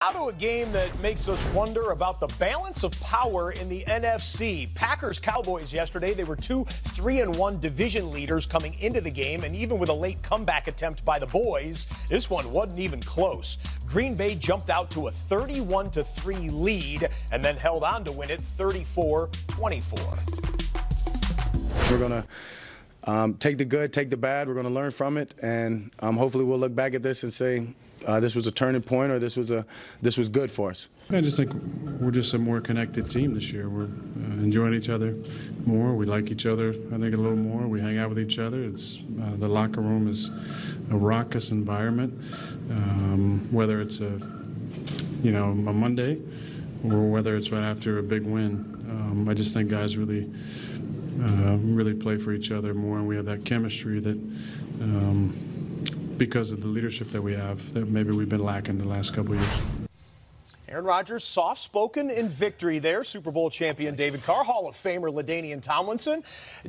Now to a game that makes us wonder about the balance of power in the NFC. Packers Cowboys yesterday, they were 2-3-1 division leaders coming into the game, and even with a late comeback attempt by the boys, this one wasn't even close. Green Bay jumped out to a 31-3 lead and then held on to win it 34-24. We're going to take the good, take the bad. We're going to learn from it, and hopefully we'll look back at this and say this was a turning point, or this was good for us. I just think we're just a more connected team this year. We're enjoying each other more. We like each other, I think, a little more. We hang out with each other. It's the locker room is a raucous environment, whether it's a Monday or whether it's right after a big win. I just think guys really play for each other more, and we have that chemistry that, because of the leadership that we have, that maybe we've been lacking the last couple of years. Aaron Rodgers, soft-spoken in victory there. Super Bowl champion David Carr, Hall of Famer LaDainian Tomlinson.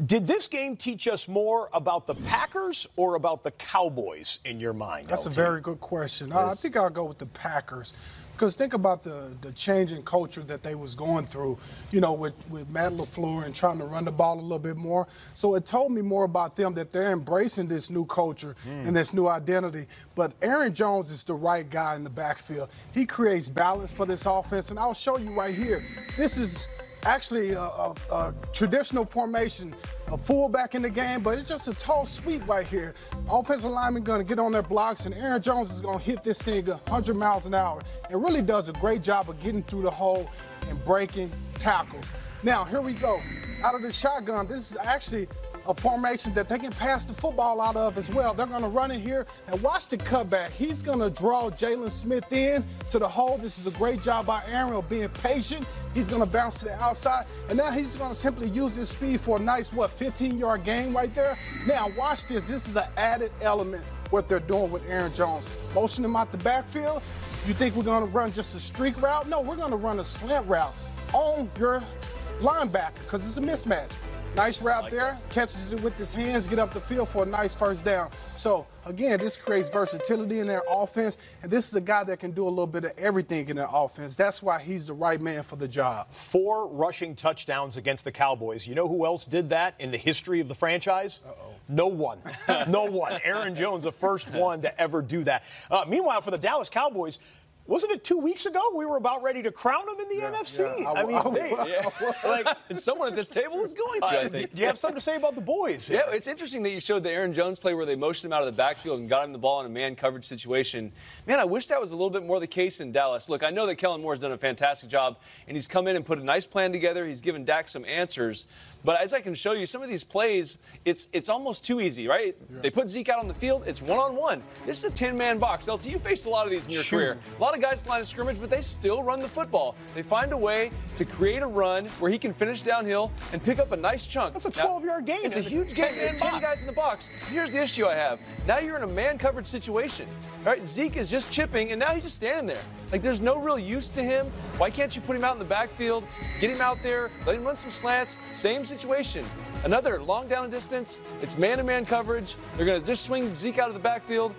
Did this game teach us more about the Packers or about the Cowboys in your mind? That's LT? a very good question. I think I'll go with the Packers. Because think about the change in culture that they was going through, with Matt LaFleur and trying to run the ball a little bit more. So it told me more about them, that they're embracing this new culture and this new identity. But Aaron Jones is the right guy in the backfield. He creates balance for this offense, and I'll show you right here. This is actually a traditional formation, a fullback in the game, but it's just a tall sweep right here. Offensive lineman going to get on their blocks, and Aaron Jones is going to hit this thing 100 miles an hour. It really does a great job of getting through the hole and breaking tackles. Now, here we go. Out of the shotgun, this is actually a formation that they can pass the football out of as well. They're going to run in here, and watch the cutback. He's going to draw Jalen Smith in to the hole. This is a great job by Aaron of being patient. He's going to bounce to the outside, and now he's going to simply use his speed for a nice, 15-yard gain right there. Now, watch this. This is an added element, what they're doing with Aaron Jones. Motion him out the backfield. You think we're going to run just a streak route? No, we're going to run a slant route on your linebacker because it's a mismatch. Nice route there, catches it with his hands, get up the field for a nice first down. So, again, this creates versatility in their offense, and this is a guy that can do a little bit of everything in their offense. That's why he's the right man for the job. 4 rushing touchdowns against the Cowboys. You know who else did that in the history of the franchise? No one. No one. Aaron Jones, the first one to ever do that. Meanwhile, for the Dallas Cowboys, wasn't it 2 weeks ago we were about ready to crown them in the NFC? And someone at this table is going to, I think. Do you have something to say about the boys? Yeah, it's interesting that you showed the Aaron Jones play where they motioned him out of the backfield and got him the ball in a man coverage situation. Man, I wish that was a little bit more the case in Dallas. Look, I know that Kellen Moore's done a fantastic job, and he's come in and put a nice plan together. He's given Dak some answers. But as I can show you, some of these plays, it's almost too easy, right? Yeah. They put Zeke out on the field. It's one-on-one. This is a 10-man box. LT, you faced a lot of these in your career. A lot of guys in line of scrimmage, but they still run the football. They find a way to create a run where he can finish downhill and pick up a nice chunk. That's a 12-yard gain. It's a huge gain. 10 guys in the box. Here's the issue I have. Now you're in a man coverage situation. Right? Zeke is just chipping, and now he's just standing there. Like, there's no real use to him. Why can't you put him out in the backfield, get him out there, let him run some slants? Same situation. Another long down and distance. It's man-to-man coverage. They're going to just swing Zeke out of the backfield.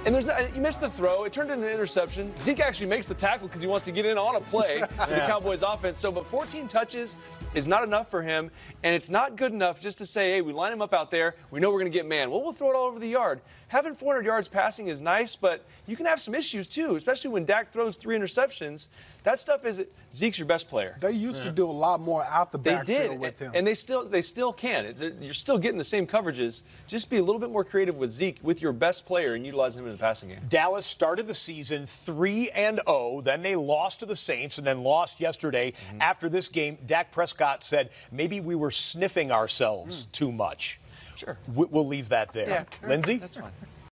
And you missed the throw. It turned into an interception. Zeke actually makes the tackle because he wants to get in on a play for the Cowboys offense. So, but 14 touches is not enough for him, and it's not good enough just to say, hey, we line him up out there. We know we're going to get man. Well, we'll throw it all over the yard. Having 400 yards passing is nice, but you can have some issues too, especially when Dak throws 3 interceptions. That stuff is Zeke's your best player. They used to do a lot more out the backfield with him. And they still can. You're still getting the same coverages. Just be a little bit more creative with Zeke, with your best player, and utilize him in the passing game. Dallas started the season 3-0. Then they lost to the Saints and then lost yesterday. After this game, Dak Prescott said maybe we were sniffing ourselves too much. Sure. We'll leave that there. Yeah. Lindsay? That's fine.